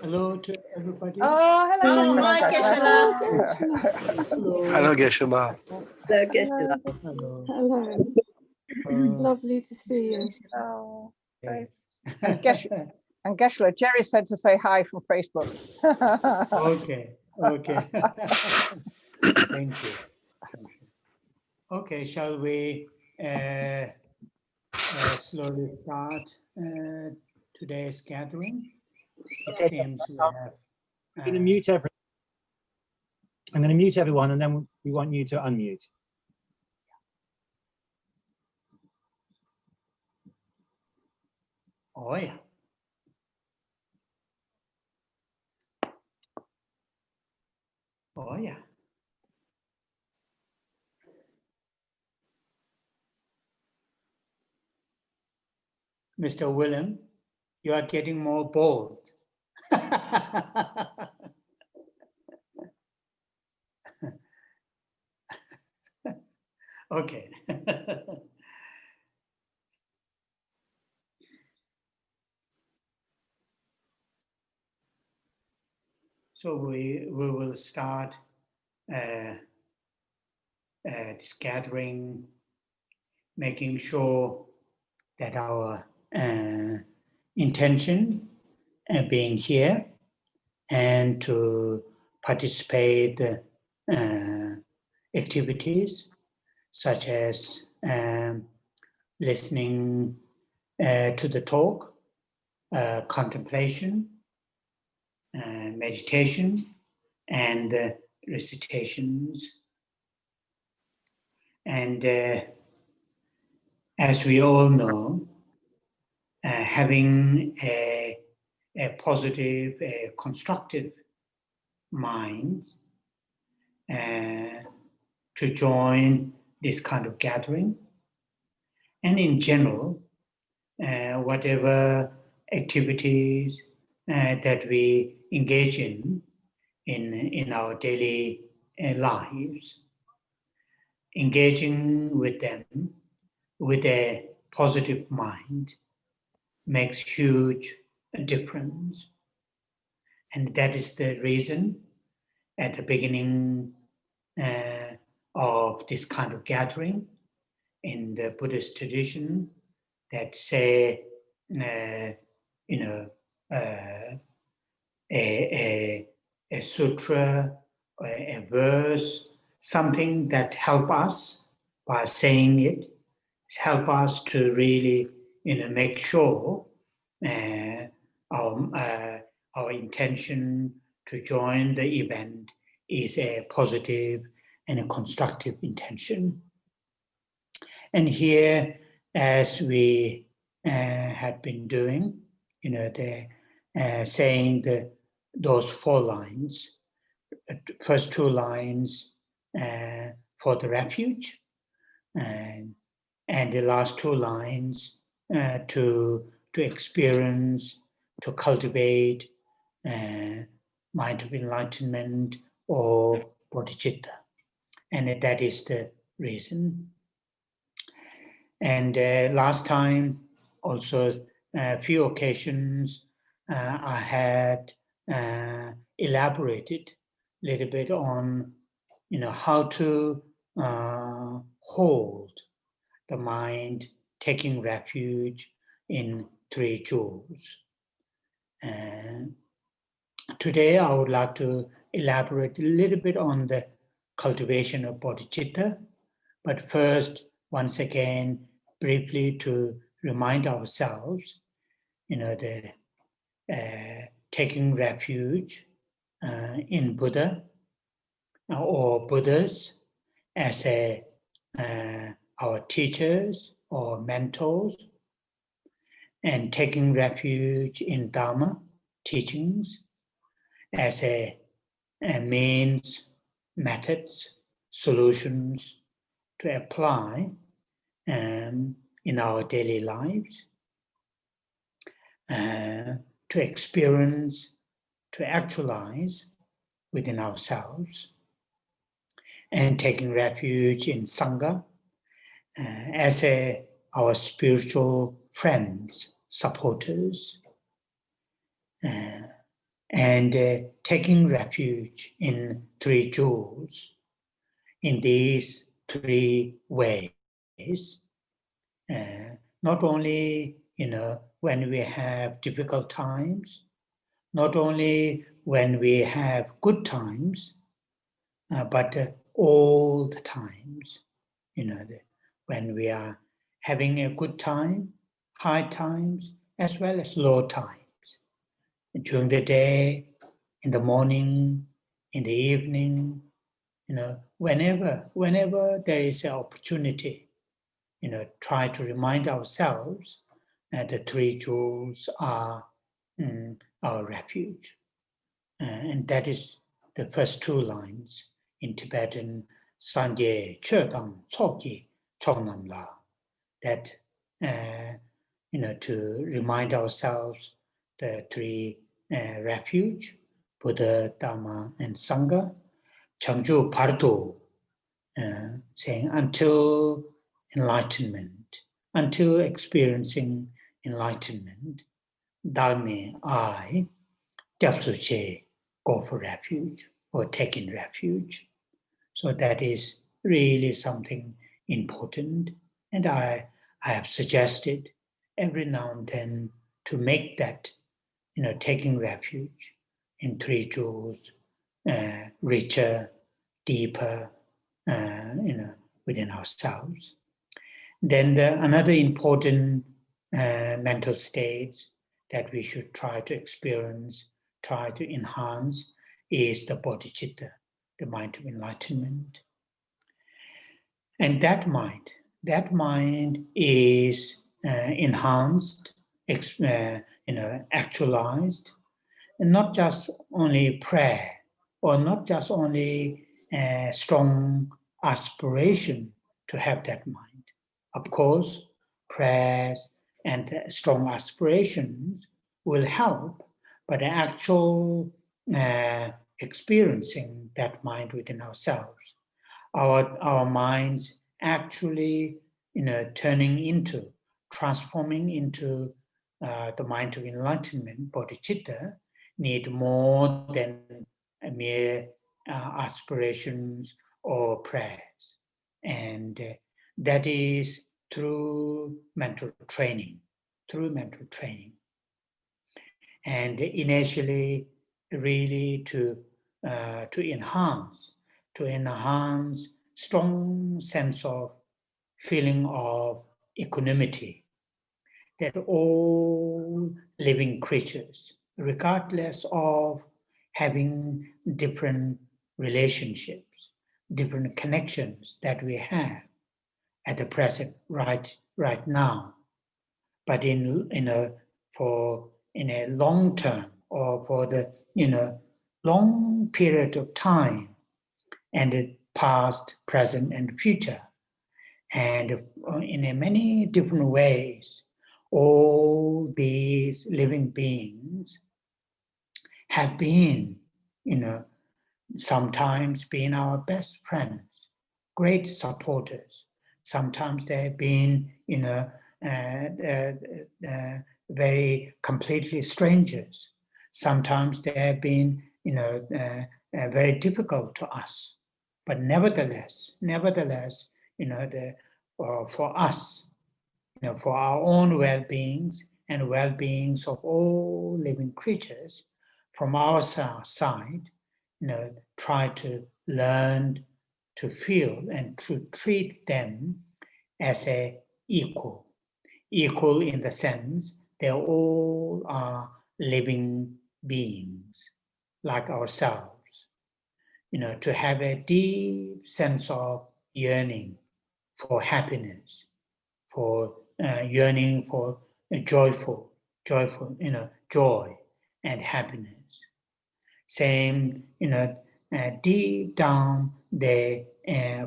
Hello to everybody. Oh, hello. Hi, Geshe. Hello. Hello, Geshe. Hello, Geshe. Hello. Hello. Lovely to see you. Oh, Yes. And Geshe, Jerry said to say hi from Facebook. Okay. Okay. Thank you. Okay, shall we slowly start today's gathering? It seems we have. I'm going to mute everyone. I'm going to mute everyone, and then we want you to unmute. Oh yeah. Oh yeah. Mr. William, you are getting more bold. Okay. So we will start this gathering, making sure that our intention being here and to participate activities such as listening to the talk, contemplation, meditation, and recitations. And as we all know, having a positive, a constructive mind to join this kind of gathering. And in general, whatever activities that we engage in our daily lives, engaging with them with a positive mind makes huge difference. And that is the reason at the beginning of this kind of gathering in the Buddhist tradition that say, a sutra, a verse, something that help us by saying it, help us to really, make sure our intention to join the event is a positive and a constructive intention. And here, as we had been doing, saying those 4 lines, first 2 lines for the refuge, and the last 2 lines to experience, to cultivate mind of enlightenment or Bodhichitta. And that is the reason. And last time, also a few occasions, I had elaborated a little bit on, how to hold the mind, taking refuge in 3 jewels. Today, I would like to elaborate a little bit on the cultivation of bodhicitta, but first, once again, briefly to remind ourselves, the taking refuge in Buddha or Buddhas as our teachers or mentors, and taking refuge in Dharma teachings as a means, methods, solutions to apply in our daily lives, to experience, to actualize within ourselves, and taking refuge in Sangha as our spiritual friends, supporters, and taking refuge in three jewels, in these three ways. Not only, when we have difficult times, not only when we have good times, but all the times, when we are having a good time, high times, as well as low times. During the day, in the morning, in the evening, whenever there is an opportunity, try to remind ourselves that the three jewels are our refuge. And that is the first two lines in Tibetan, Sanje Chödang Tsoki Chongnam La. That, to remind ourselves the three refuge, Buddha, Dhamma, and Sangha, Changju Pardo, saying until enlightenment, until experiencing enlightenment, Dhamma, I, Japsuche, go for refuge or take in refuge. So that is really something important. And I have suggested every now and then to make that, taking refuge in three jewels, richer, deeper, within ourselves. Then another important mental state that we should try to experience, try to enhance, is the Bodhichitta, the mind of enlightenment. And that mind is enhanced, actualized, and not just only prayer, or not just only strong aspiration to have that mind. Of course, prayers and strong aspirations will help, but the actual experiencing that mind within ourselves, our minds actually, transforming into the mind of enlightenment, bodhicitta, need more than mere aspirations or prayers. And that is through mental training, And initially, really to enhance strong sense of feeling of equanimity, that all living creatures, regardless of having different relationships, different connections that we have at the present, right now, but in a long term, or for the long period of time, and the past, present, and future, and in many different ways, all these living beings have been, sometimes been our best friends, great supporters. Sometimes they have been, very completely strangers. Sometimes they have been, very difficult to us. But nevertheless, for us, for our own well-beings and well-beings of all living creatures, from our side, try to learn to feel and to treat them as a equal in the sense they all are living beings like ourselves, to have a deep sense of yearning for happiness, for yearning for joyful, joy and happiness. Same, deep down they,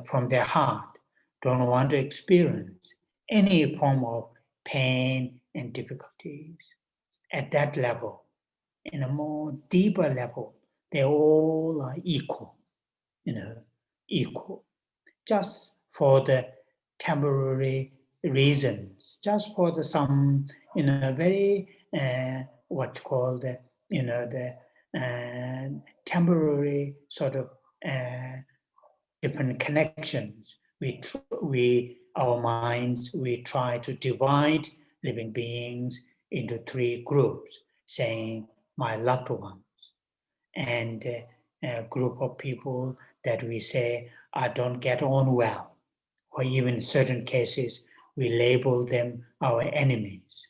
from their heart, don't want to experience any form of pain and difficulties. At that level, in a more deeper level, they all are equal, equal. Just for the temporary reasons, just for some, very, what's called the temporary sort of different connections. Our minds, we try to divide living beings into three groups, saying my loved ones, and a group of people that we say I don't get on well, or even in certain cases we label them our enemies,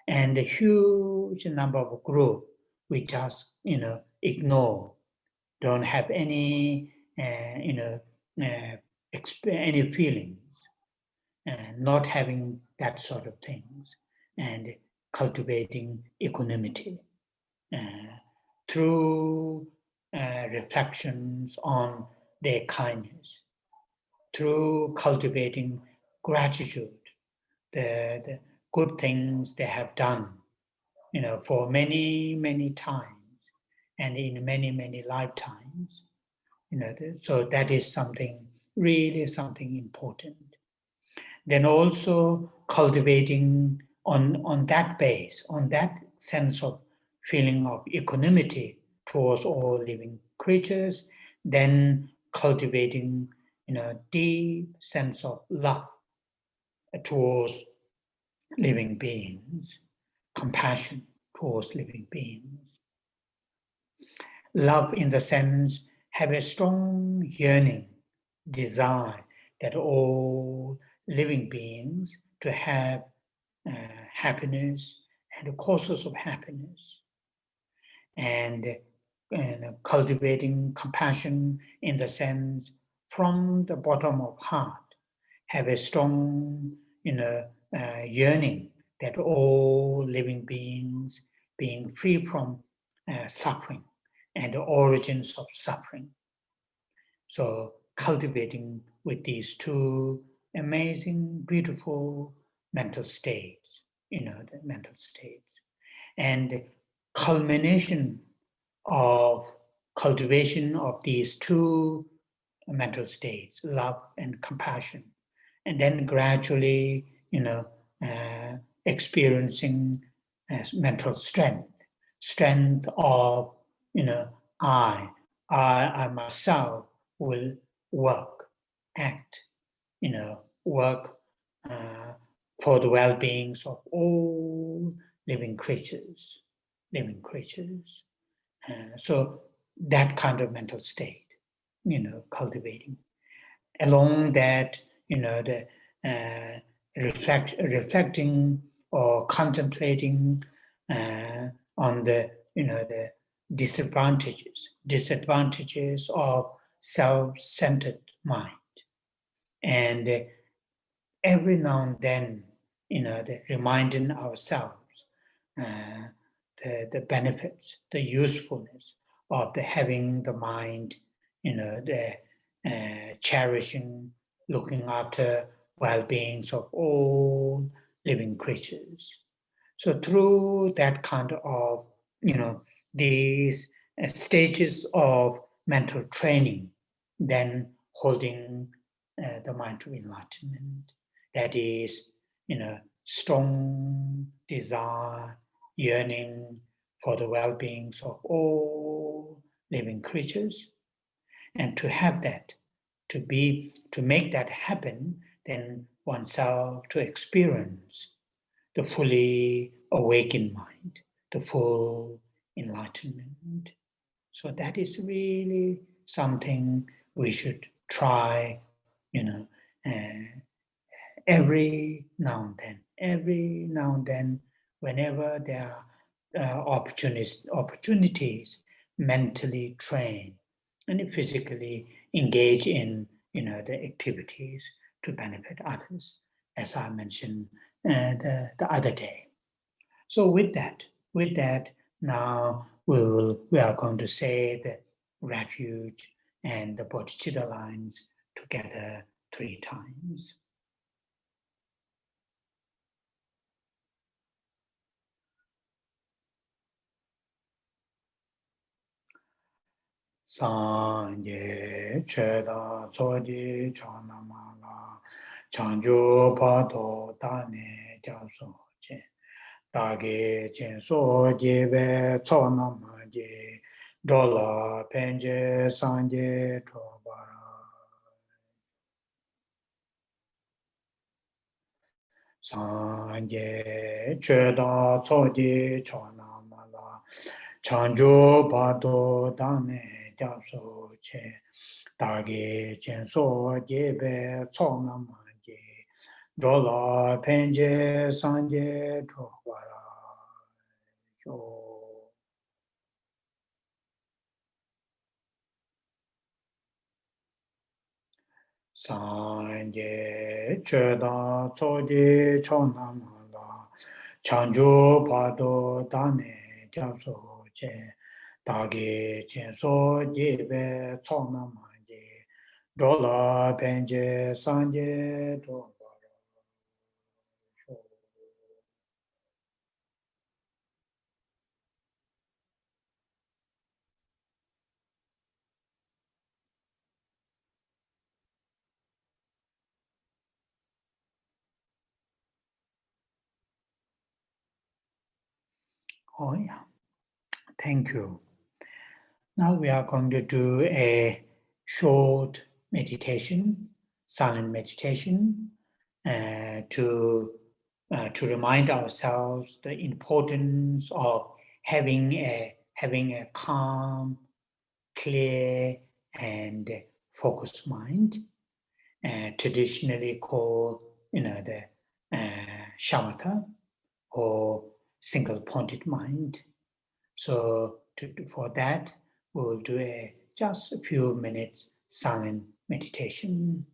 and a huge number of groups we just ignore, don't have any any feelings, not having that sort of things, and cultivating equanimity through reflections on their kindness, through cultivating gratitude, the good things they have done, for many, many times and in many, many lifetimes. So that is something, really something important. Then also cultivating on that base, on that sense of feeling of equanimity towards all living creatures, then cultivating deep sense of love towards living beings, compassion towards living beings. Love in the sense, have a strong yearning, desire that all living beings to have happiness and the causes of happiness, and cultivating compassion in the sense from the bottom of heart, have a strong yearning that all living beings being free from suffering and the origins of suffering. So cultivating with these two amazing, beautiful mental states, the mental states. And culmination of cultivation of these two mental states, love and compassion, and then gradually, experiencing mental strength of, I myself will work, act, work for the well-beings of all living creatures. So that kind of mental state, cultivating. Along that, the reflecting or contemplating on the disadvantages of self-centered mind, and every now and then, reminding ourselves the benefits, the usefulness of having the mind, the cherishing, looking after well-beings of all living creatures. So through that kind of, these stages of mental training, then holding the mind to enlightenment, that is, strong desire, yearning for the well-beings of all living creatures, and to have that, to make that happen, then oneself to experience the fully awakened mind, the full enlightenment. So that is really something we should try, every now and then, whenever there are opportunities, mentally train and physically engage in the activities to benefit others, as I mentioned the other day. So with that, now we are going to say the refuge and the Bodhichitta lines together 3 times. Sanje cheda soji chanamala chanjo pato tane jaso che dage chen soji ve chonamaje Dola penje sanje tobara. Sanje chöda tsoji chona mala. Chanjo bado dane japso che. Dagi chenso jebe tsona manje. Dola penje sanje tobara. Sanje chöda tsoji chona mala. Chanjo pado dane japso che. Dagi chenso jebe tsona manje. Dola penje sanje tobara. Oh yeah, thank you. Now we are going to do a short meditation, silent meditation, to remind ourselves the importance of having a calm, clear, and focused mind, traditionally called, the shamatha, or single-pointed mind. So for that, we'll do just a few minutes silent meditation.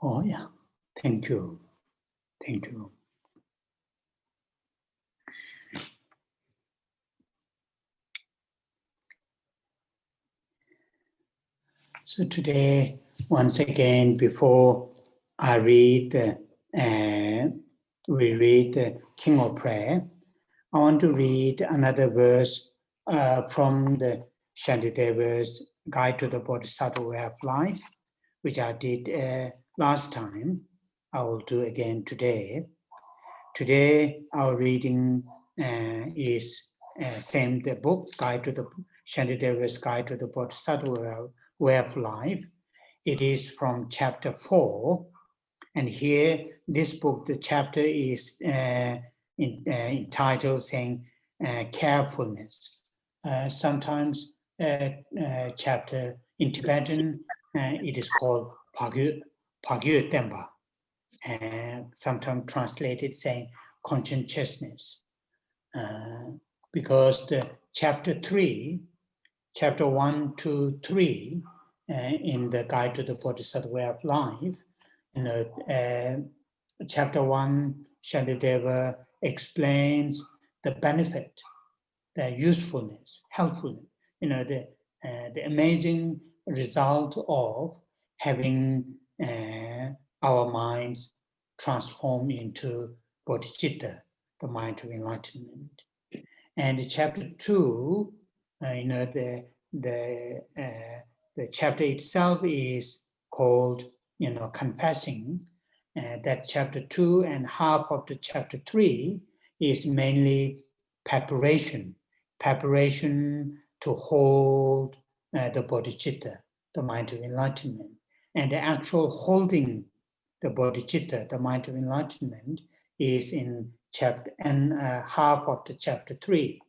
Oh, yeah. Thank you. Thank you. So today, once again, before I read, we read the King of Prayer, I want to read another verse from the Shantideva's Guide to the Bodhisattva Way of Life, which I did last time. I will do again today. Today, our reading is same the book, Guide to the Shantideva's Guide to the Bodhisattva Way of Life. It is from chapter 4, and here, this book, the chapter is entitled saying carefulness. Sometimes chapter in Tibetan, it is called Pagyu Temba. Sometimes translated saying conscientiousness. Because the chapter 1 to 3, in the Guide to the Bodhisattva Way of Life, chapter 1, Shantideva explains the benefit, the usefulness, helpfulness, the amazing result of having our minds transform into Bodhichitta, the mind of enlightenment. And chapter 2, the chapter itself is called, confessing. That chapter 2 and half of the chapter 3 is mainly preparation to hold the bodhicitta, the mind of enlightenment. And the actual holding the bodhicitta, the mind of enlightenment, is in chapter and half of the chapter 3.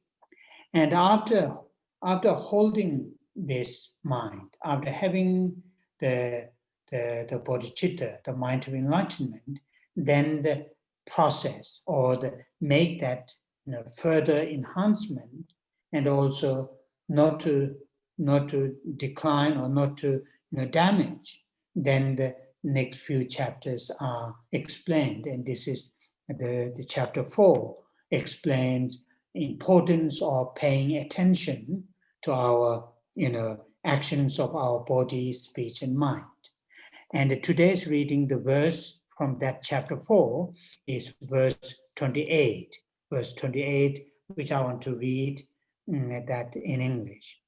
And after holding this mind, after having the bodhicitta, the mind of enlightenment, then the process or make that further enhancement, and also not to decline or not to damage, then the next few chapters are explained. And this is the chapter 4 explains importance of paying attention to our actions of our body, speech, and mind. And today's reading, the verse from that chapter 4 is verse 28, which I want to read that in English.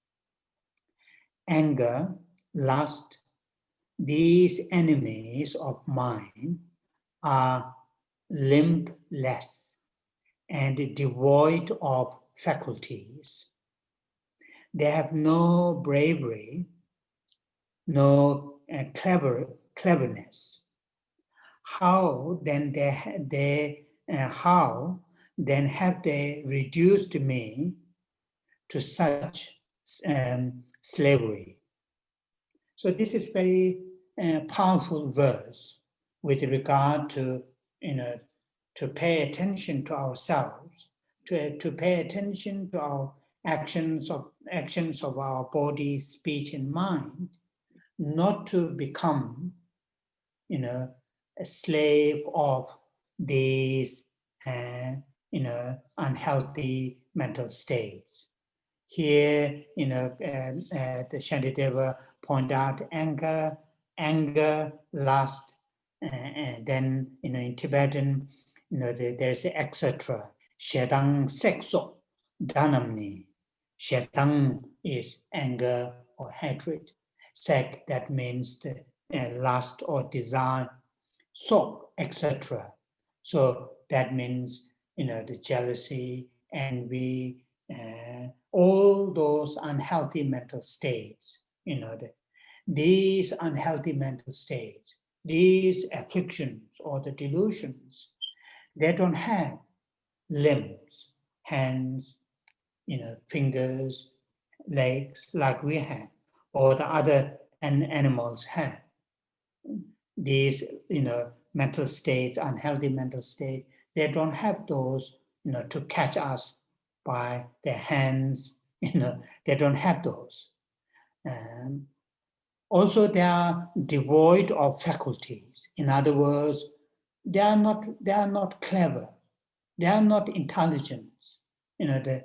Anger, lust, these enemies of mine are limbless and devoid of faculties. They have no bravery, no cleverness. How then have they reduced me to such slavery? So this is very powerful verse with regard to to pay attention to ourselves, to pay attention to our actions of our body, speech, and mind, not to become a slave of these unhealthy mental states. Here, the Shantideva point out anger, lust, and then in Tibetan, there's etc. Shedang sexo, dhanamni. Shedang is anger or hatred. Sek, that means the lust or desire. So, etc. So that means the jealousy, envy, all those unhealthy mental states. These unhealthy mental states, these afflictions or the delusions, they don't have limbs, hands, fingers, legs like we have, or the other animals have. These, mental states, unhealthy mental states, they don't have those, to catch us by their hands, they don't have those. Also, they are devoid of faculties. In other words, they are not clever. They are not intelligent. The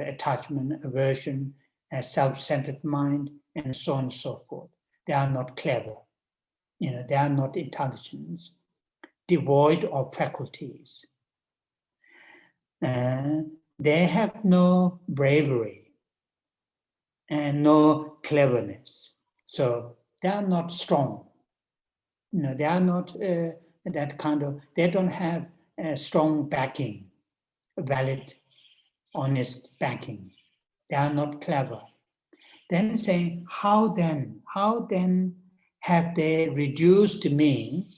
attachment, aversion, self-centered mind, and so on and so forth. They are not clever. They are not intelligent, devoid of faculties. They have no bravery and no cleverness. So they are not strong. They are not that kind of, they don't have a strong backing, valid, honest backing. They are not clever. Then saying, how then have they reduced me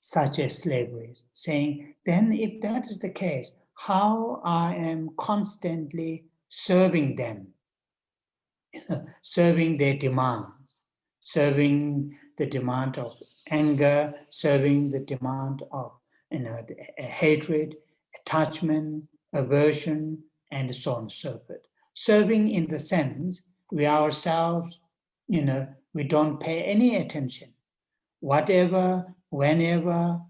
such as slavery? Saying, then if that is the case, how I am constantly serving them, serving their demands, serving the demand of anger, serving the demand of hatred, attachment, aversion, and so on and so forth. Serving in the sense we ourselves, we don't pay any attention. Whatever, whenever,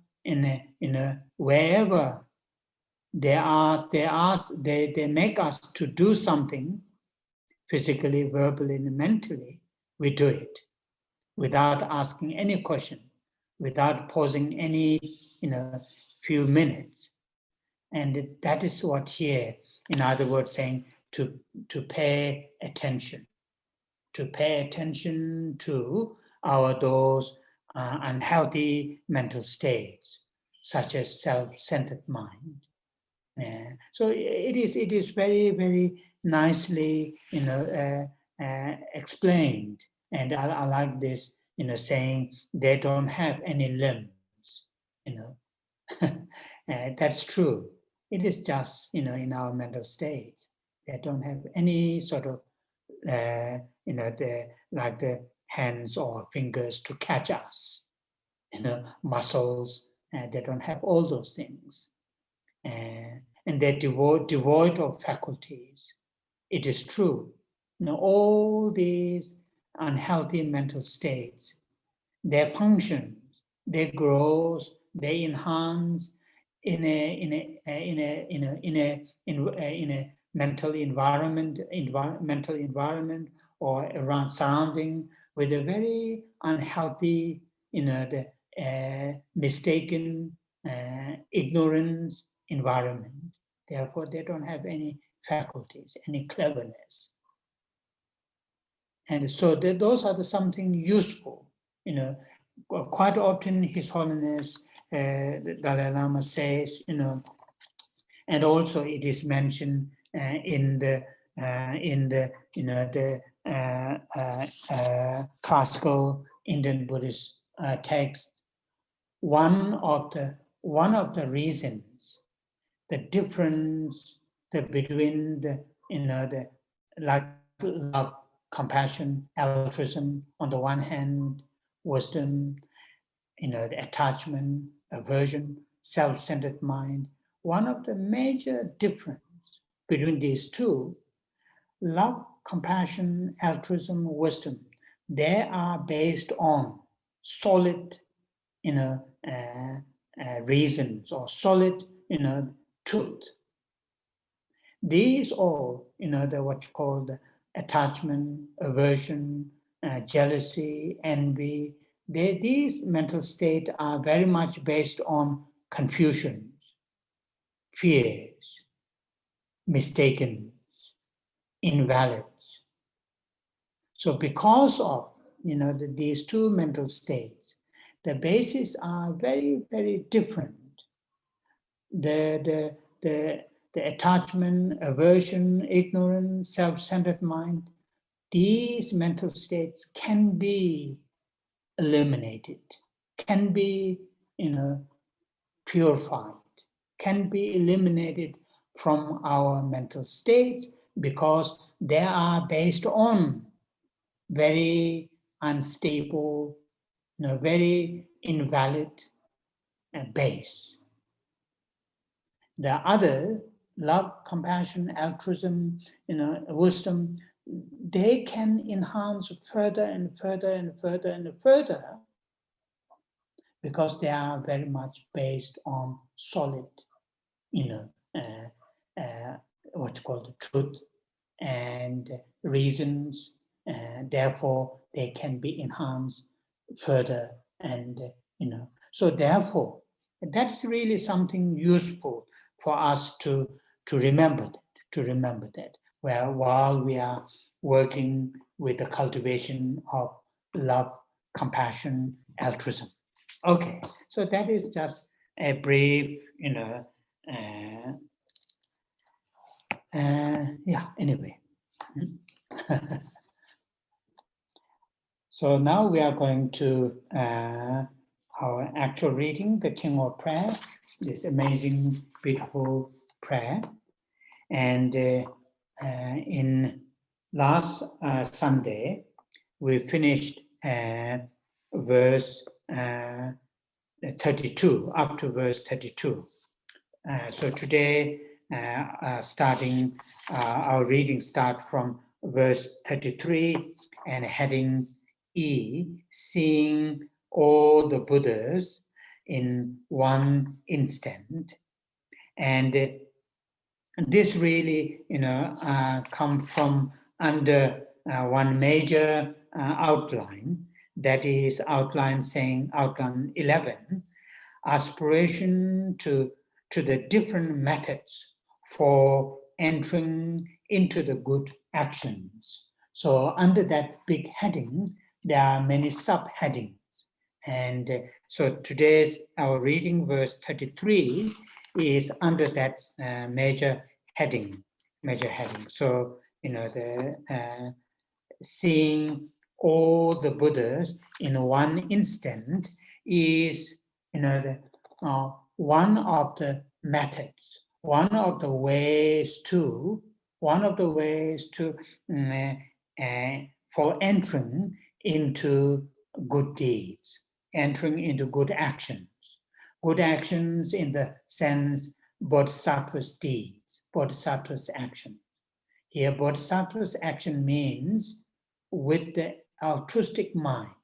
wherever they make us to do something, physically, verbally, and mentally, we do it without asking any question, without pausing any, few minutes. And that is what here, in other words, saying to pay attention to those unhealthy mental states, such as self-centered mind. So it is very, very nicely, explained, and I like this, saying they don't have any limbs, that's true. It is just, in our mental state, they don't have any sort of, like the hands or fingers to catch us, muscles, they don't have all those things. And they're devoid of faculties. It is true. All these unhealthy mental states, their functions, their growth, they enhance in a mental environment, or around surrounding with a very unhealthy, the mistaken, ignorance environment. Therefore, they don't have any faculties, any cleverness. And so those are something useful. Quite often His Holiness the Dalai Lama says, and also it is mentioned in the classical Indian Buddhist text. One of the reasons, the difference between the like love, compassion, altruism on the one hand, wisdom, the attachment, aversion, self-centered mind. One of the major difference between these two, love, compassion, altruism, wisdom, they are based on solid, reasons, or solid, truth. These all, the what you call the attachment, aversion, jealousy, envy, these mental states are very much based on confusions, fears, mistakens, invalids. So because of these two mental states, the bases are very, very different. The attachment, aversion, ignorance, self-centered mind, these mental states can be eliminated, can be purified, can be eliminated from our mental states, because they are based on very unstable, very invalid base. The other, love, compassion, altruism, wisdom, they can enhance further and further and further and further, because they are very much based on solid, what you call the truth and reasons, and therefore they can be enhanced further, and so therefore that is really something useful for us to remember that, where while we are working with the cultivation of love, compassion, altruism. Okay, so that is just a brief, anyway. So now we are going to our actual reading, the King of Prayer, this amazing, beautiful prayer. And in last Sunday, we finished verse 32, up to verse 32. So today, starting our reading start from verse 33 and heading E, seeing all the Buddhas in one instant. And this really, come from under one major outline, that is outline 11, aspiration to the different methods for entering into the good actions. So under that big heading, there are many subheadings. And so today's our reading, verse 33, is under that major heading. So, the seeing all the Buddhas in one instant is, one of the methods, one of the ways to for entering into good deeds, entering into good actions in the sense Bodhisattva's deeds, Bodhisattva's actions. Here, Bodhisattva's action means with the altruistic mind,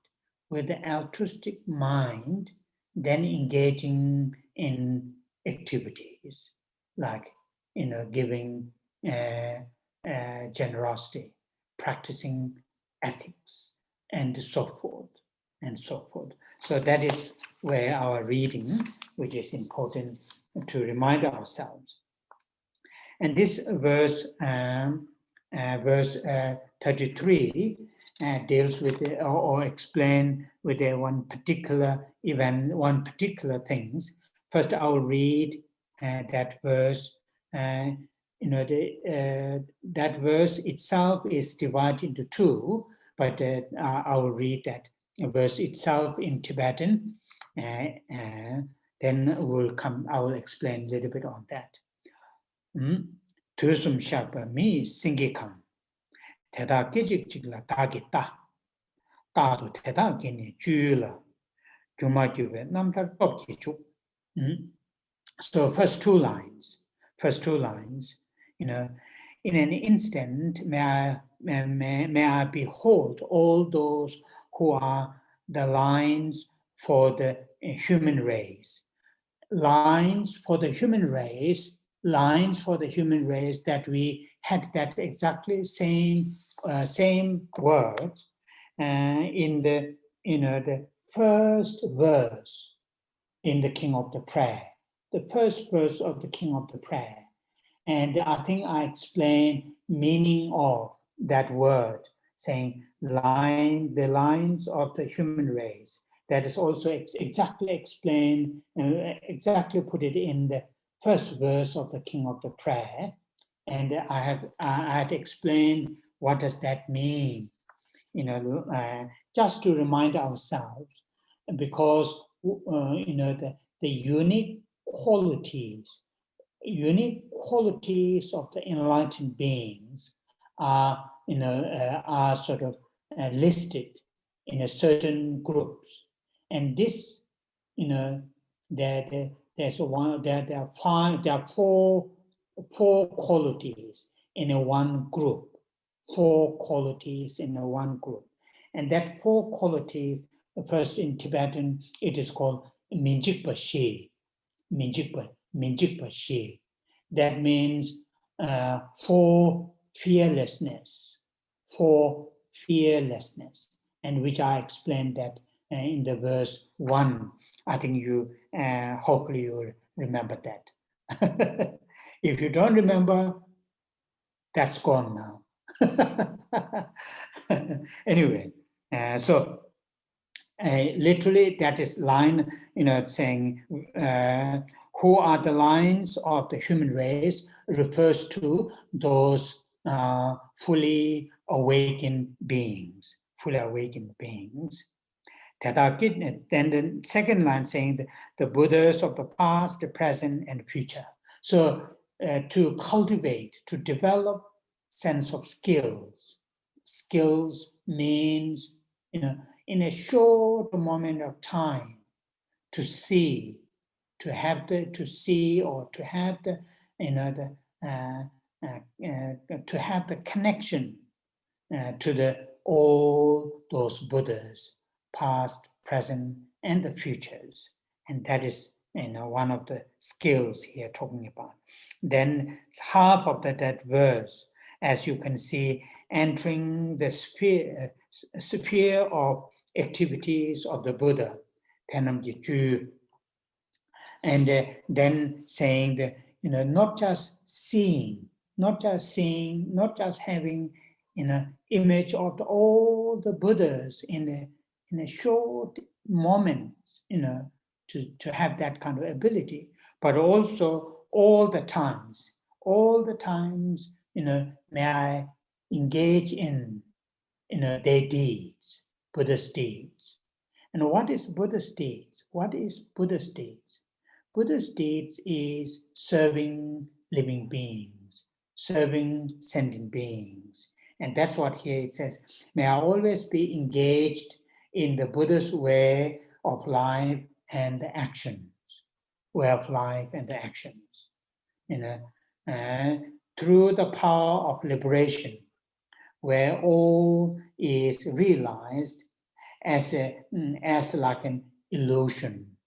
then engaging in activities like, giving generosity, practicing ethics, and so forth. So that is where our reading, which is important to remind ourselves. And this verse, verse 33, deals with or explain with one particular event, one particular things. First, I'll read that verse. That verse itself is divided into two, but I will read that verse itself in Tibetan. Then I will explain a little bit on that. Tusum Sharpa mi singikam. Teda kijik chigla tagita. Tadu teda gini jula. Juma juve namtar topki chuk. So first two lines, in an instant, may I behold all those who are the lines for the human race. Lines for the human race that we had that exactly same words in the the first verse in the King of the Prayer, the first verse of the King of the Prayer. And I think I explained meaning of that word, saying the lines of the human race. That is also exactly explained, exactly put it in the first verse of the King of the Prayer. And I had explained what does that mean, just to remind ourselves, because the unique qualities of the enlightened beings are sort of listed in a certain groups, and this there are four qualities in a one group. 4 qualities in one group. And that 4 qualities, first in Tibetan, it is called Minjikpa She. Minjikpa She. That means for fearlessness, and which I explained that in the verse 1. I think you, hopefully you'll remember that. If you don't remember, that's gone now. Anyway, so literally that is line, saying who are the lines of the human race refers to those fully awakened beings. Then the second line saying the Buddhas of the past, the present, and future. So to cultivate, to develop sense of skills. Skills means, in a short moment of time, to see, to have the to have the connection to all those Buddhas, past, present, and the futures. And that is, one of the skills here talking about. Then half of that verse, as you can see, entering the sphere of activities of the Buddha, and then saying that, not just seeing, not just having, image of all the Buddhas in a short moment, to have that kind of ability, but also all the times, may I engage in, their deeds, Buddhist deeds. And what is Buddhist deeds? Buddhist deeds is serving living beings, serving sentient beings. And that's what here it says, may I always be engaged in the Buddhist way of life and the actions, through the power of liberation, where all is realized as like an illusion.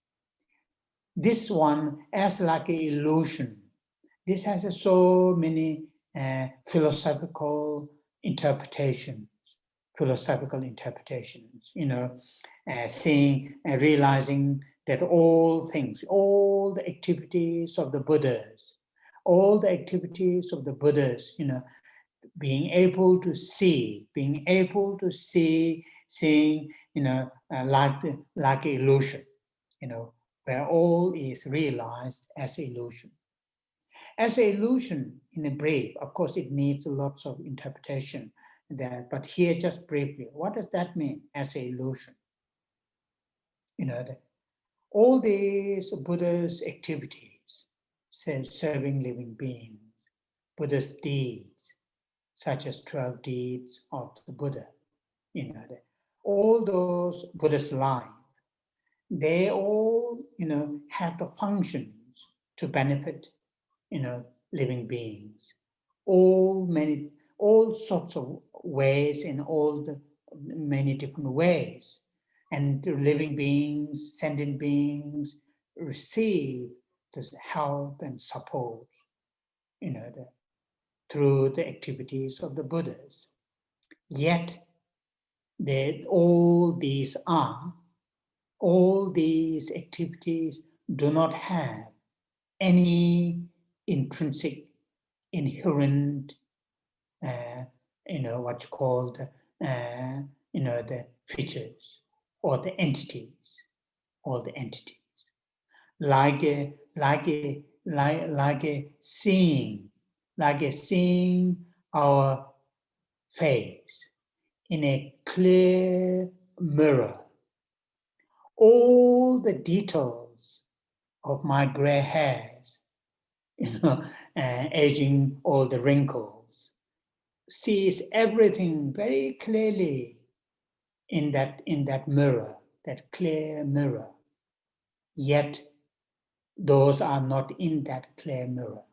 This one as like an illusion. This has so many philosophical interpretations, seeing and realizing that all things, all the activities of the Buddhas, being able to see, seeing, like illusion, where all is realized as illusion. As an illusion, in a brief, of course, it needs lots of interpretation there, but here just briefly, what does that mean as an illusion? All these Buddha's activities, serving living beings, Buddha's deeds, such as 12 deeds of the Buddha, all those Buddha's life, they all, have the functions to benefit, living beings, all sorts of ways, in all the many different ways. And living beings, sentient beings, receive this help and support, through the activities of the Buddhas. Yet, all these activities do not have any intrinsic, inherent, what you call the features or the entities, like seeing our face in a clear mirror. All the details of my gray hairs, aging, all the wrinkles, sees everything very clearly in that mirror, that clear mirror. Yet those are not in that clear mirror.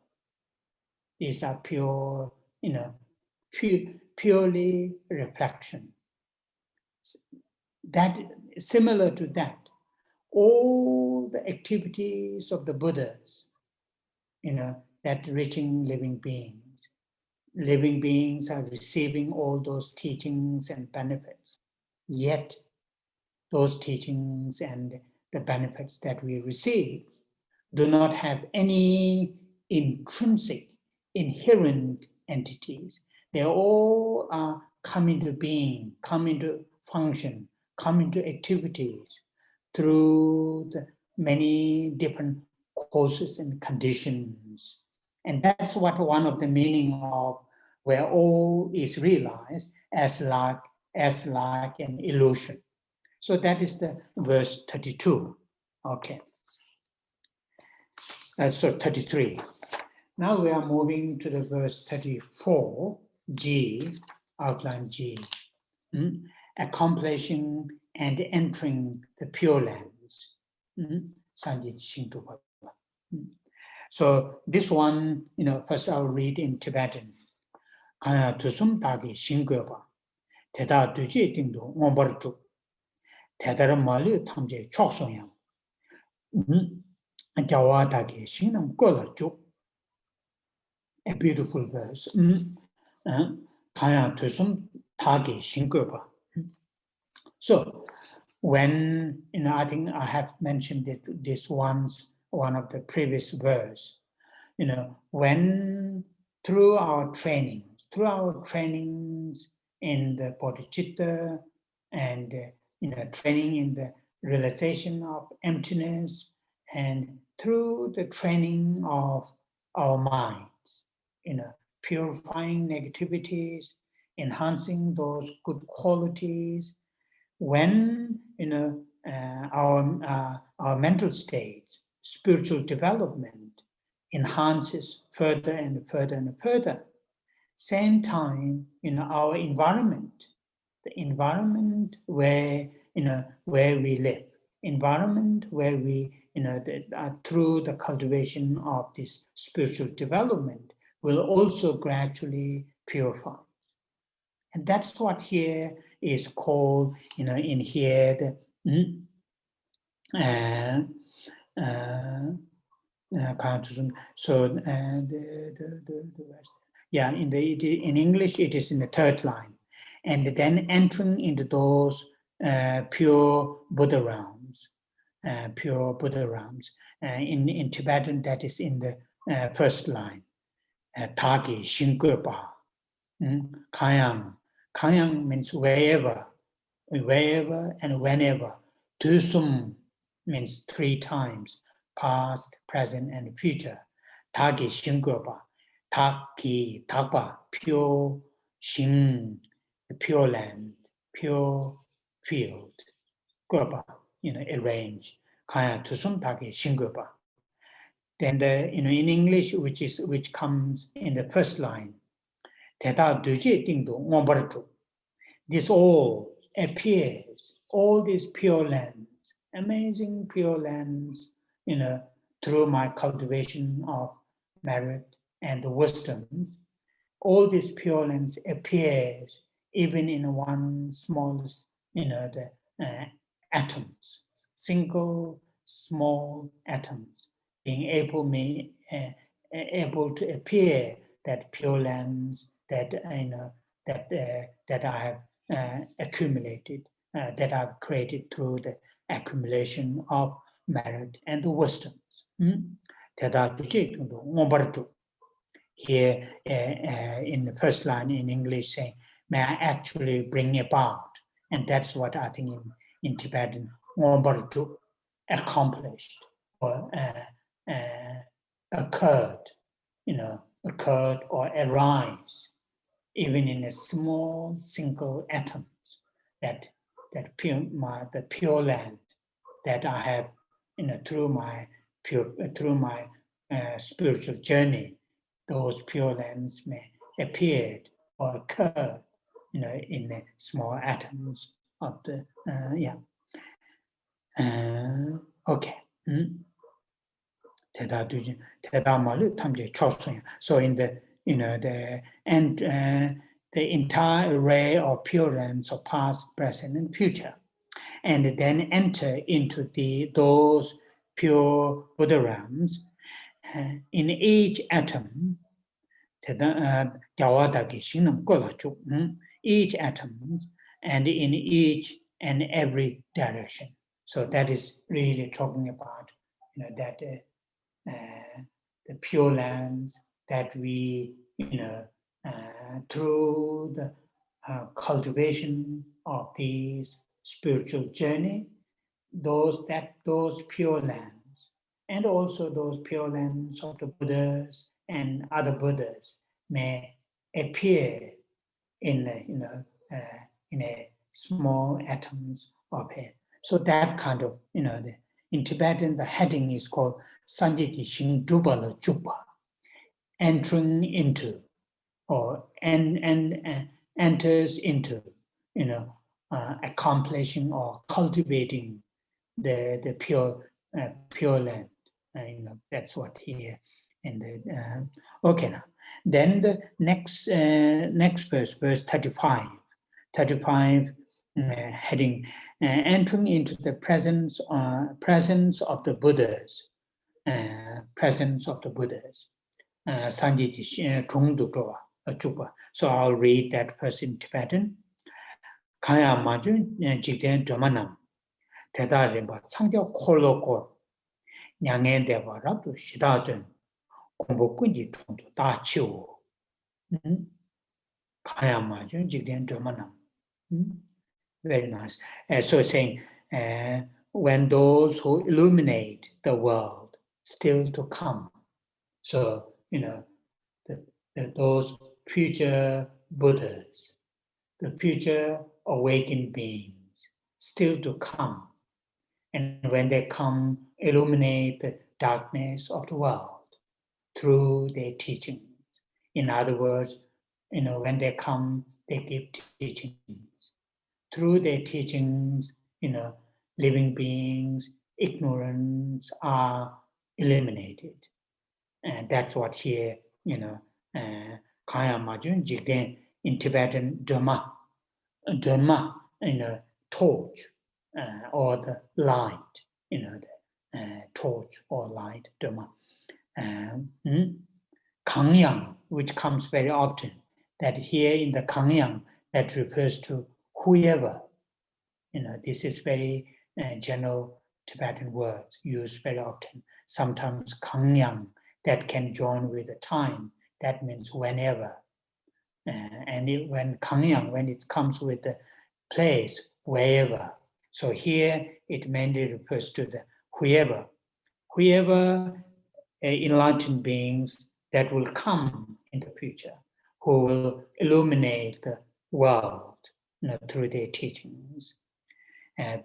These are pure purely reflection. That similar to that, all the activities of the Buddhas, that reaching living beings. Living beings are receiving all those teachings and benefits. Yet, those teachings and the benefits that we receive do not have any intrinsic, inherent entities. They all come into being, come into function, come into activities through the many different causes and conditions. And that's what one of the meaning of where all is realized as like an illusion. So that is the verse 32. Okay. So 33. Now we are moving to the verse 34, G, outline G. Accomplishing and entering the Pure Lands. So this one, first I'll read in Tibetan. Kaya tusum tagi shingyoba, teda duji tingdo ngombarju, teda mali tamje choksoyam, jawa tagi shinam kola juk. A beautiful verse. Kaya tusum tagi shingyoba. So when, I think I have mentioned this once, one of the previous verse, when through our trainings in the Bodhichitta and, training in the realization of emptiness, and through the training of our minds, purifying negativities, enhancing those good qualities, when, our mental states, spiritual development enhances further and further and further. Same time, our environment, the environment where, where we live, environment where we, through the cultivation of this spiritual development will also gradually purify. And that's what here is called, in here, so yeah, in English it is in the third line, and then entering into those pure Buddha realms, in Tibetan that is in the first line, Tagi Shinkurpa, Kayang means wherever and whenever. Tusum means 3 times, past, present, and future. Tagi Shinkurpa, Taki, Takpa, pure, Shin, the pure land, pure field, Gurpa, arrange. Kaya Tusum Taki Shinkurpa. Then in English, which comes in the first line, Teta Duji Tingdo Ngombartu. This all appears, all these pure lands, amazing pure lands, through my cultivation of merit and the wisdoms, all these pure lands appears even in one smallest, the atoms, single small atoms, being able to appear that pure lands that that I have accumulated, that I've created through the accumulation of merit and the wisdoms. Here in the first line in English saying, may I actually bring about, and that's what I think in Tibetan, accomplished or occurred, occurred or arise, even in a small single atoms, that the pure land that I have, through my spiritual journey, those pure lands may appear or occur, in the small atoms of the okay. So in the the entire array of pure realms of past, present, and future, and then enter into those pure Buddha realms. In each atom, each atom, and in each and every direction. So that is really talking about, that the pure lands that we, through the cultivation of these spiritual journey, those pure lands, and also those pure lands of the Buddhas and other Buddhas may appear in a small atoms of it. So that kind of, in Tibetan, the heading is called Sanjiki Shingdubala Juba, entering into, or enters into, accomplishing or cultivating the pure land. That's what here in the okay now. Then the next verse, verse 35, heading entering into the presence of the Buddhas, So I'll read that verse in Tibetan. Kaya maju jigden domanam 대다 림바 창교 콜로고 냥에 대바라도 시다든 공복군지 통도 다 치워 가야마죠 직된 도만함. Very nice. So saying when those who illuminate the world still to come, so those future Buddhas, the future awakened beings still to come. And when they come, illuminate the darkness of the world through their teachings. In other words, when they come, they give teachings. Through their teachings, living beings, ignorance are eliminated. And that's what here, Kaya Majun Jigden in Tibetan, Dharma, torch. Or the light, the torch or light, Dharma. Kangyang, which comes very often, that here in the Kangyang, that refers to whoever. This is very general Tibetan words used very often. Sometimes Kangyang, that can join with the time, that means whenever. And when Kangyang, when it comes with the place, wherever. So here it mainly refers to the whoever enlightened beings that will come in the future, who will illuminate the world through their teachings. They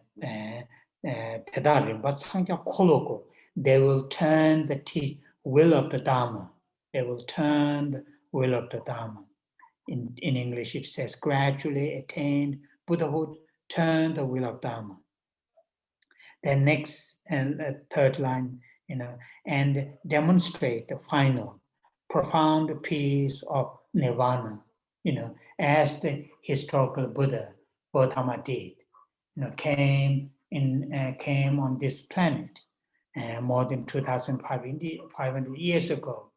will turn the will of the Dharma. They will turn the will of the Dharma. In English it says gradually attain Buddhahood, turn the will of Dharma. The next and third line, and demonstrate the final profound peace of nirvana, as the historical Buddha Gautama did, came on this planet more than 2,500 years ago,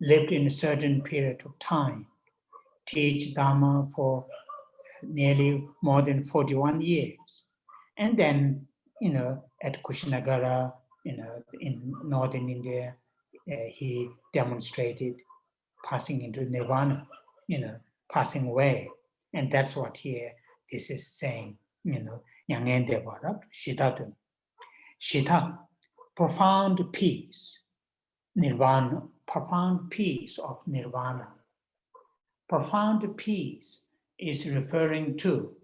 lived in a certain period of time, teach Dharma for nearly more than 41 years. And then, at Kushinagara, in northern India, he demonstrated passing into nirvana, passing away. And that's what here this is saying, Shita, profound peace, nirvana, profound peace of nirvana. Profound peace is referring to,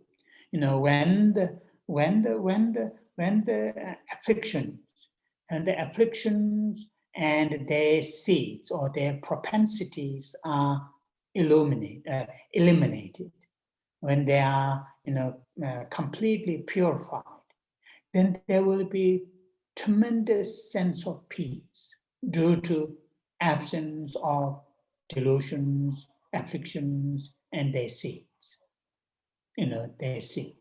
when the afflictions and their seeds or their propensities are eliminated, when they are completely purified, then there will be tremendous sense of peace due to absence of delusions, afflictions, and they see it. They see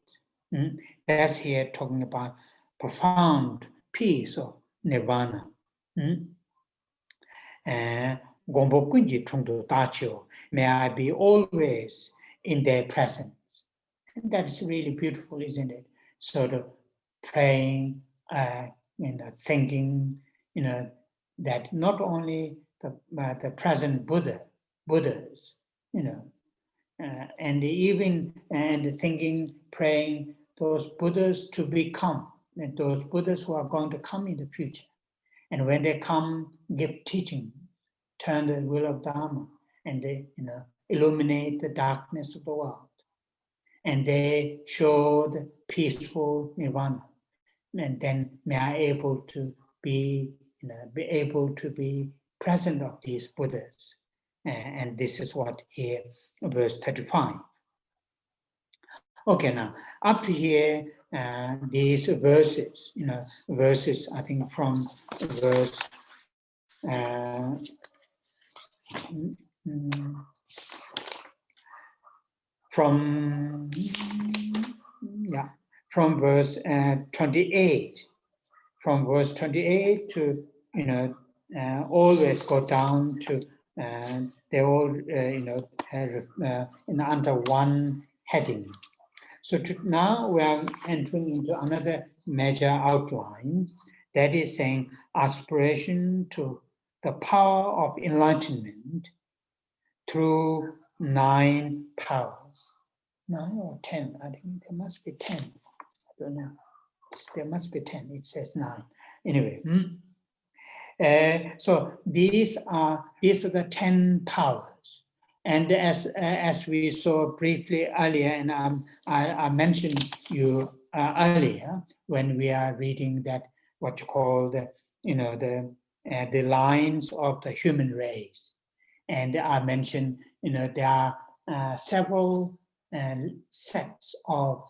it. That's here talking about profound peace of nirvana. Gombo kunji tungdo dacho, may I be always in their presence. And that's really beautiful, isn't it? Sort of praying, thinking, that not only the present Buddhas, and even thinking, praying those Buddhas to become, and those Buddhas who are going to come in the future. And when they come, give teaching, turn the wheel of Dharma, and they, illuminate the darkness of the world. And they show the peaceful nirvana. And then may I able to be able to be present of these Buddhas. And this is what here, verse 35. Okay, now up to here, these verses, verses, I think from verse from verse 28, from verse 28 to always go down to they all under one heading. So now we are entering into another major outline, that is saying aspiration to the power of enlightenment through 9 powers. 9 or 10, I think there must be 10. I don't know. There must be 10, it says 9. Anyway, so these are the 10 powers. And as we saw briefly earlier, and I mentioned you earlier when we are reading that what you call the lines of the human race, and I mentioned there are several sets of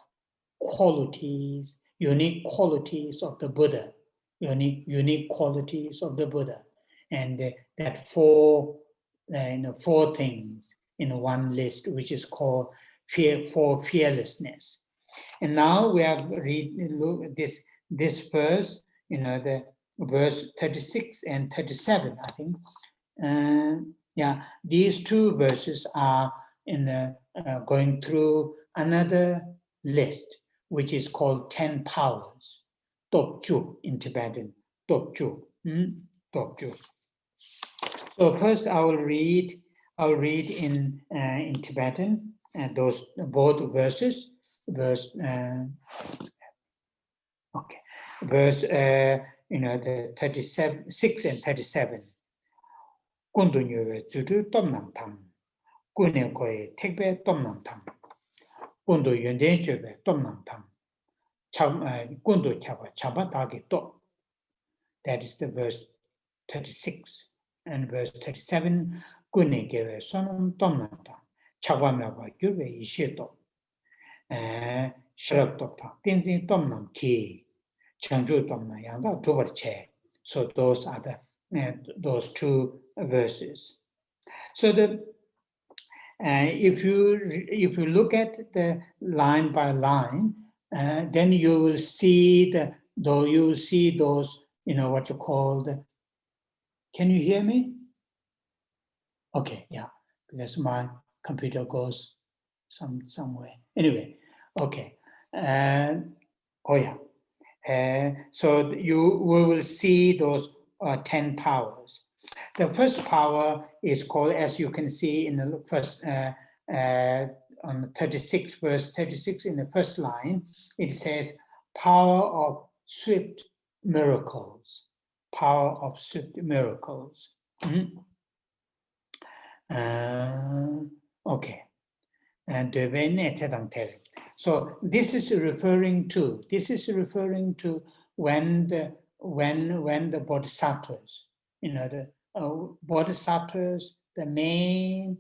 qualities, unique qualities of the Buddha, unique qualities of the Buddha, and that four things in one list, which is called for fearlessness. And now we have look at this verse, the verse 36 and 37, I think. These 2 verses are going through another list, which is called 10 powers, Tokju in Tibetan, Tokju. So first I will read in Tibetan those both verses. Verse the 36 and 37. Kundu zudu tomnam tam, kune koe tekbe tomnam tam, kundu yunden chebe tomnam tam, kundu chaba dagi to. That is the verse 36. And verse 37, kune gewe sonam tomnam tam, chaba mewa gyurwe ishe to, sharab tokta, tenzin tomnam ki, chanju tomnam yanda dhubar che. So those are those 2 verses. So if you look at the line by line, then you will see those what you call the. Can you hear me? Okay, yeah, because my computer goes somewhere. Anyway, okay. So we will see those 10 powers. The first power is called, as you can see in the first, on 36, verse 36 in the first line, it says, power of swift miracles. Power of swift miracles. Okay. So this is referring to when the bodhisattvas, the bodhisattvas, the main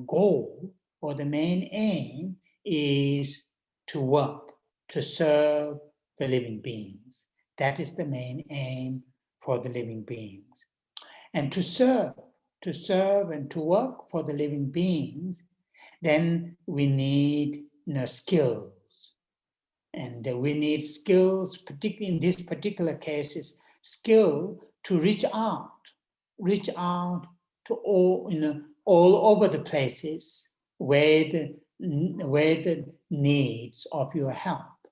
goal or the main aim is to work, to serve the living beings. That is the main aim for the living beings. And to serve and to work for the living beings, Then we need skills, and we need skills, particularly in this particular case, is skill to reach out to all over the places where the needs of your help.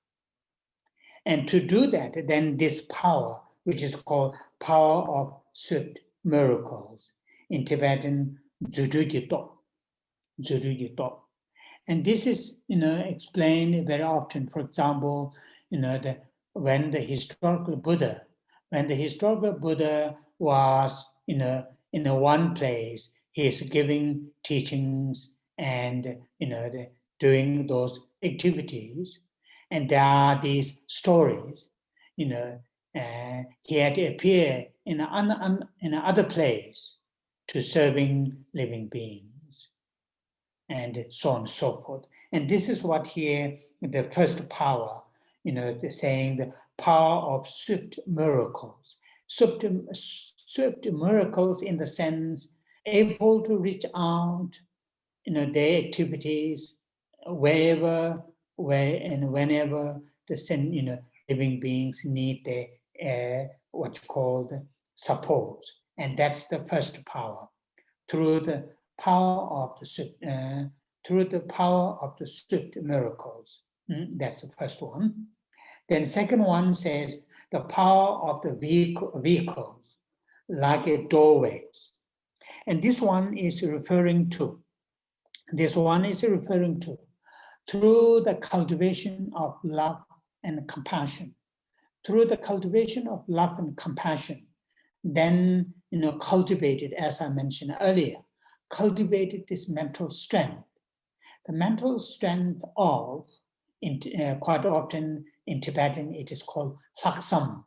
And to do that, then this power, which is called power of swift miracles, in Tibetan, Zurugito. And this is, explained very often. For example, when the historical Buddha was in a one place, he is giving teachings and doing those activities, and there are these stories. He had to appear in another place to serving living beings, and so on and so forth. And this is what here, the first power, saying the power of swift miracles. Swift miracles in the sense able to reach out, their activities, wherever, and whenever the living beings need their what you call the support. And that's the first power, through the power of the swift miracles. That's the first one. Then second one says the power of the vehicles, like a doorways. And this one is referring to through the cultivation of love and compassion. Through the cultivation of love and compassion, then cultivated, as I mentioned earlier, cultivated this mental strength. The mental strength of, quite often in Tibetan, it is called laksam.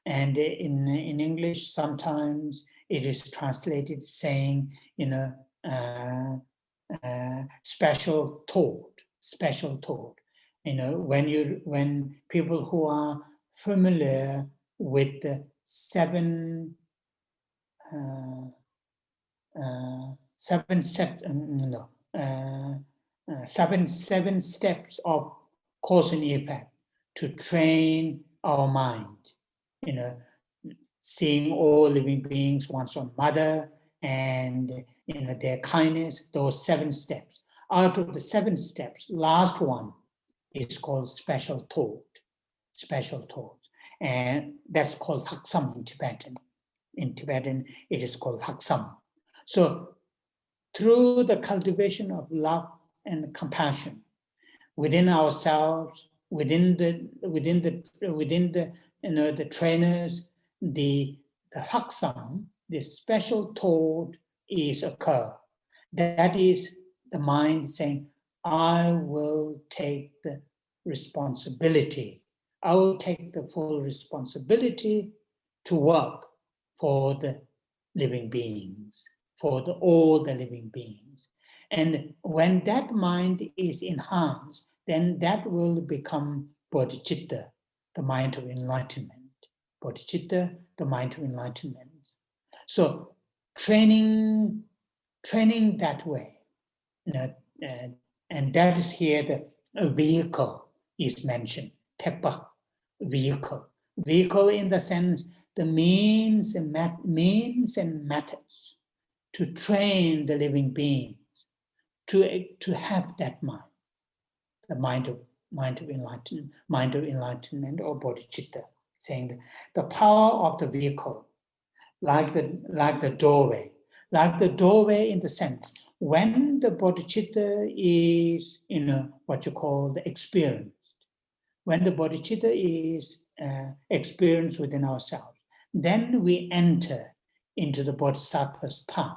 And in English, sometimes it is translated saying, special thought. When people who are familiar with the seven steps of cause and effect to train our mind, seeing all living beings, one's own mother, and their kindness, those 7 steps. Out of the 7 steps, last one is called special thought. And that's called haksam in Tibetan. In Tibetan, it is called haksam. So through the cultivation of love and compassion within ourselves, within the trainers, the haksam, this special thought is occur. That is the mind saying, I will take the responsibility. I will take the full responsibility to work for the living beings, for all the living beings. And when that mind is enhanced, then that will become bodhicitta, the mind of enlightenment. Bodhicitta, the mind of enlightenment. So training that way, and that is here the vehicle is mentioned, tepa, vehicle. Vehicle in the sense, the means and methods to train the living beings to have that mind, the mind of enlightenment or bodhicitta, saying the power of the vehicle, like the doorway in the sense, when the bodhicitta is what you call the experienced, when the bodhicitta is experienced within ourselves, then we enter into the bodhisattva's path.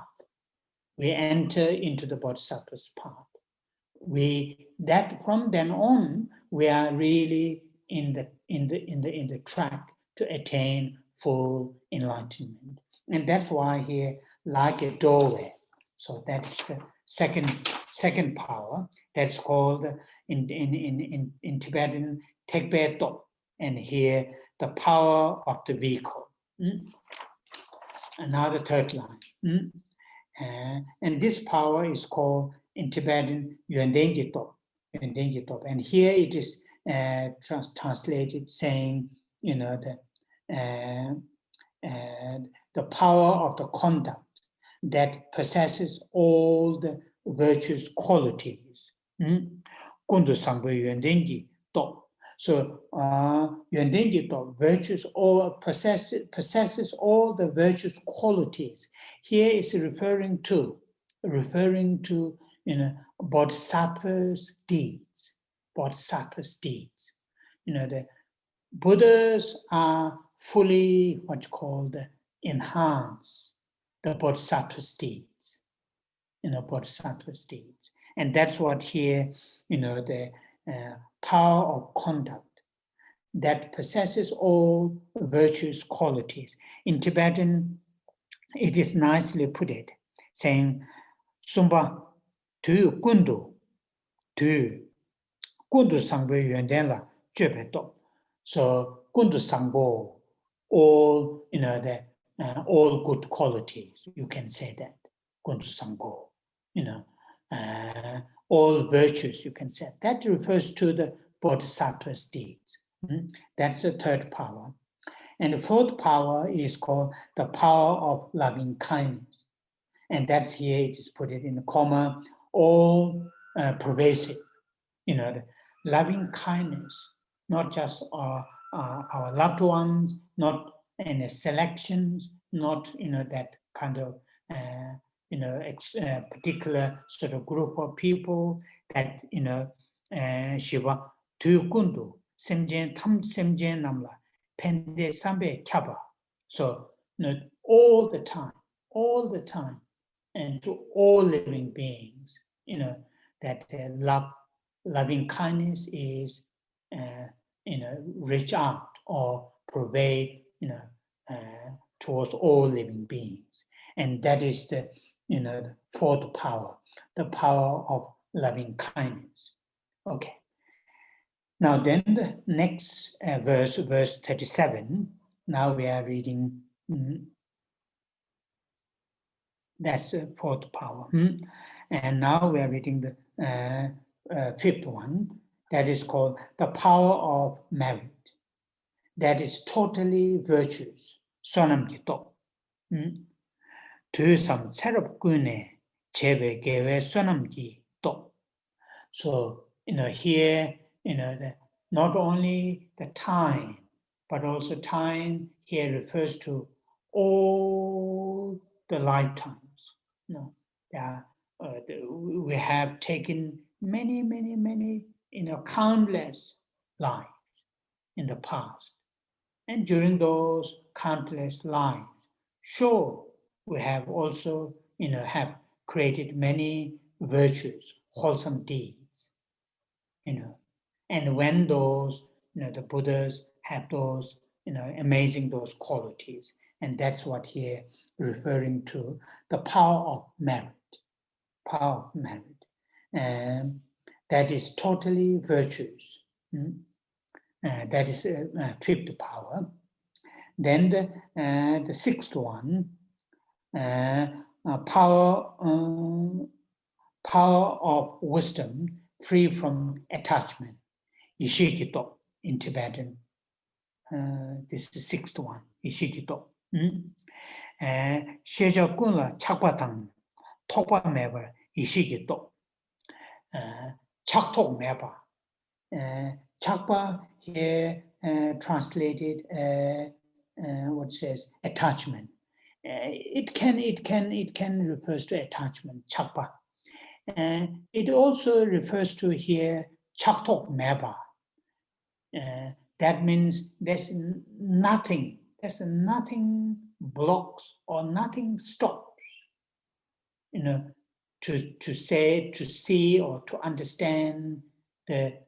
From then on, we are really in the track to attain full enlightenment. And that's why here, like a doorway. So that's the second power. That's called in Tibetan tekbeto, and here the power of the vehicle. Another third line. And this power is called in Tibetan Yuandengi Top. And here it is translated saying, the power of the conduct that possesses all the virtuous qualities. Kundu Sangpo Yuandengi Top. So Yuandengi Top, virtues, or possesses all the virtuous qualities. Here is referring to Bodhisattva's deeds. Bodhisattva's deeds. The Buddhas are fully enhance the Bodhisattva's deeds. Bodhisattva's deeds. And that's what here, the power of conduct that possesses all virtuous qualities. In Tibetan, it is nicely put it, saying, Sumba tu kundu sangbo yuanden la. So kundu sangbo, all all good qualities. You can say that kundu sangbo, all virtues. You can say that refers to the Bodhisattva's deeds. That's the third power, and the fourth power is called the power of loving kindness. And that's here, it is put it in the comma, all pervasive, the loving kindness, not just our loved ones, not any selections, not, that kind of, particular sort of group of people that, Shiva, Tukundu, Semjen, Tam Semjen Namla, Pende Sambe Kyaba. So, all the time, and to all living beings, that loving kindness is, reach out or pervade, towards all living beings. And that is the, the fourth power, the power of loving kindness. Okay. Now then the next verse 37, now we are reading, that's the fourth power. And now we are reading the fifth one, that is called the power of merit. That is totally virtuous. Sonamjito. Tusam serap gune chebe gewe sonamji to. So, here, not only the time, but also time here refers to all the lifetimes. We have taken many, countless lives in the past. And during those countless lives, sure, we have also, have created many virtues, wholesome deeds, and when those, the Buddhas have those, amazing those qualities, and that's what here referring to the power of merit, and that is totally virtuous. That is fifth power. Then the sixth one, power of wisdom free from attachment. Ishijito in Tibetan. This is the sixth one. Ishijito. Sheja kunla chakpa tokpa meba ishijito. Chaktok meba. Chakpa here translated what says attachment. It can refers to attachment, chakpa. It also refers to here chaktok meba. That means there's nothing blocks or nothing stops, to say, to see, or to understand the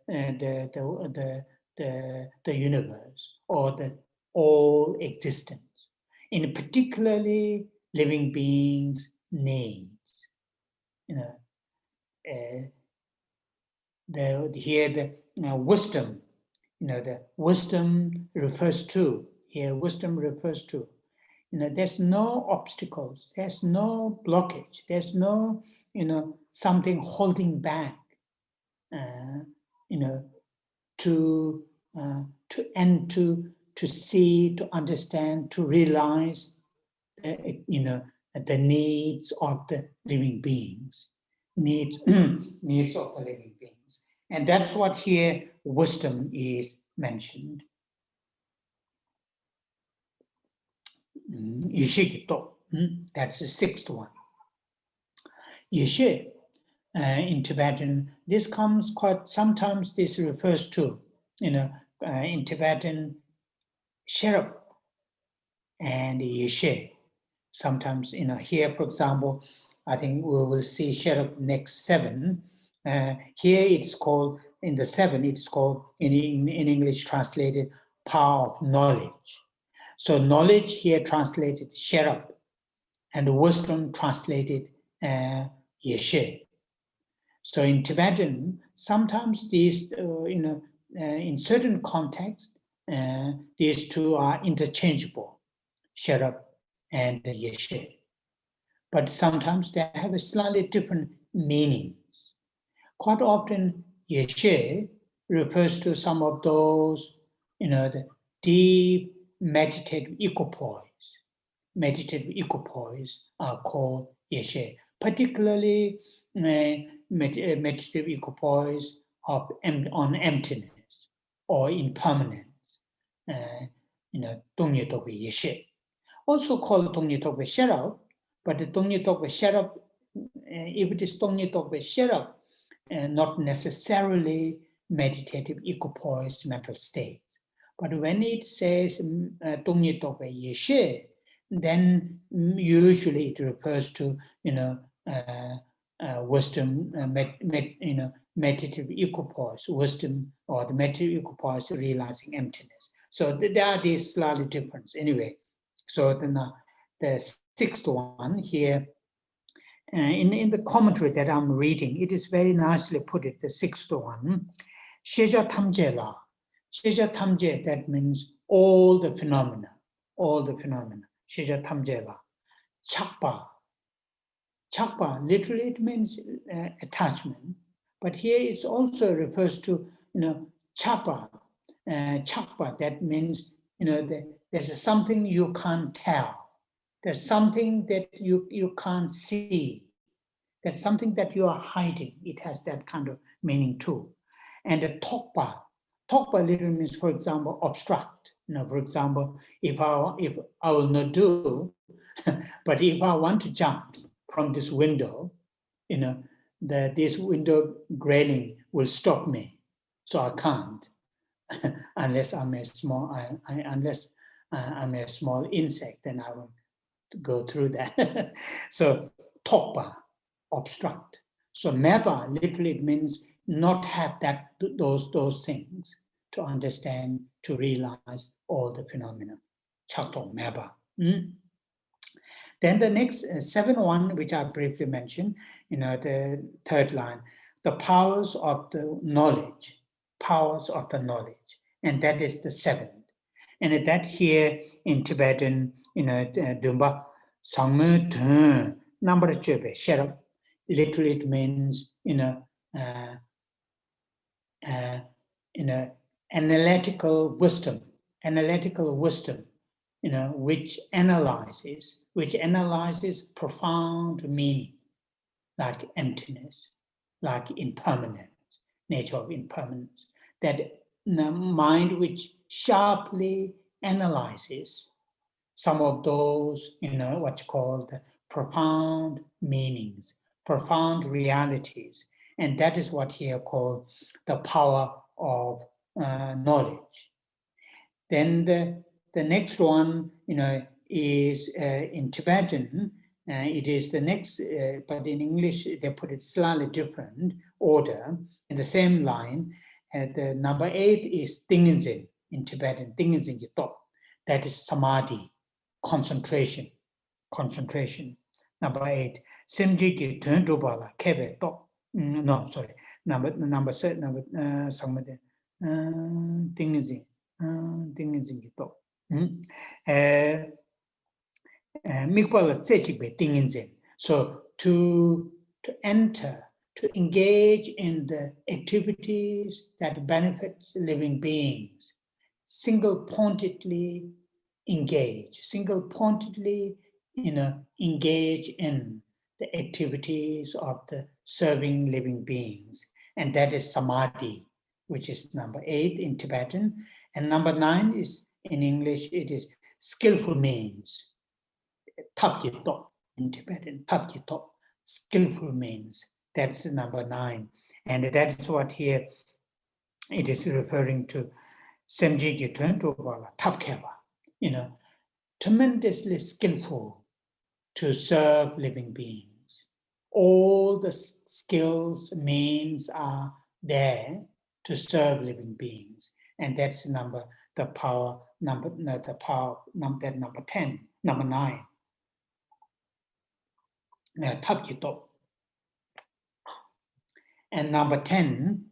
universe or the all existence, in particularly living beings' needs. The wisdom, the wisdom refers to here. Wisdom refers to there's no obstacles, there's no blockage, there's no, something holding back, to see, to understand, to realize, the needs of the living beings, needs of the living beings. And that's what here wisdom is mentioned. Yeshikito, that's the sixth one. Yeshe, in Tibetan, this comes quite, sometimes this refers to, in Tibetan, Shedrup and Yeshe. Sometimes, here, for example, I think we will see Shedrup next 7. Here it's called, in the 7, it's called, in English translated, power of knowledge. So knowledge here translated Shedrup, and wisdom translated Yeshe. So in Tibetan, sometimes these, in certain contexts, these two are interchangeable, Shedrup and Yeshe. But sometimes they have a slightly different meanings. Quite often, Yeshe refers to some of those, the deep meditative equipoise. Meditative equipoise are called Yeshe, particularly meditative equipoise on emptiness or impermanence. Tongye Tokwe Yeshe. Also called Tongye Tokwe Shedrup, but the Tongye Tokwe Shedrup, if it is Tongye Tokwe Shedrup, not necessarily meditative equipoise mental states. But when it says Tongye Tokwe Yeshe, then usually it refers to wisdom, meditative equipoise, wisdom, or the meditative equipoise realizing emptiness. So there are these slightly difference anyway. So then the sixth one here, in the commentary that I'm reading, it is very nicely put it, the sixth one, Sheja Tamje La. Sheja Tamje, that means all the phenomena, Sheja Tamje La. Chakpa. Chakpa, literally it means attachment, but here it also refers to, chapa, chakpa, that means, there's something you can't tell. There's something that you can't see. There's something that you are hiding. It has that kind of meaning too. And the tokpa literally means, for example, obstruct. For example, if I will not do, but if I want to jump from this window, this window grailing will stop me, so I can't, unless I'm a small, unless I'm a small insect, then I will go through that. So tokpa, obstruct. So meba literally means not have those things to understand, to realize all the phenomena. Chato meba. Then the next 7 one, which I briefly mentioned, the third line, the powers of the knowledge, and that is the 7th. And that here in Tibetan, Dumba, Sangme Dun, number chebe, Shedrup, literally it means, analytical wisdom, which analyzes profound meaning, like emptiness, like impermanence, nature of impermanence. That mind which sharply analyzes some of those, what you call the profound meanings, profound realities. And that is what here called the power of knowledge. Then the next one, is in Tibetan. It is the next, but in English they put it slightly different order. In the same line, the number 8 is Tingenzin in Tibetan. Tingenzin Yitop. That is samadhi, concentration. Number 8. Simji ki Tundubala Kebe Top. No, sorry. Number 7. Samade. Tingenzin. So to enter, to engage in the activities that benefits living beings, single-pointedly engage, single-pointedly, engage in the activities of the serving living beings. And that is samadhi, which is number 8 in Tibetan. And number 9 is, in English, it is skillful means. Tapjito in Tibetan, tapjito, skillful means. That's number 9. And that's what here it is referring to. Semji Jitun to Tapkeva, tremendously skillful to serve living beings. All the skills, means are there to serve living beings. And that's the power, number 10, number 9. And number 10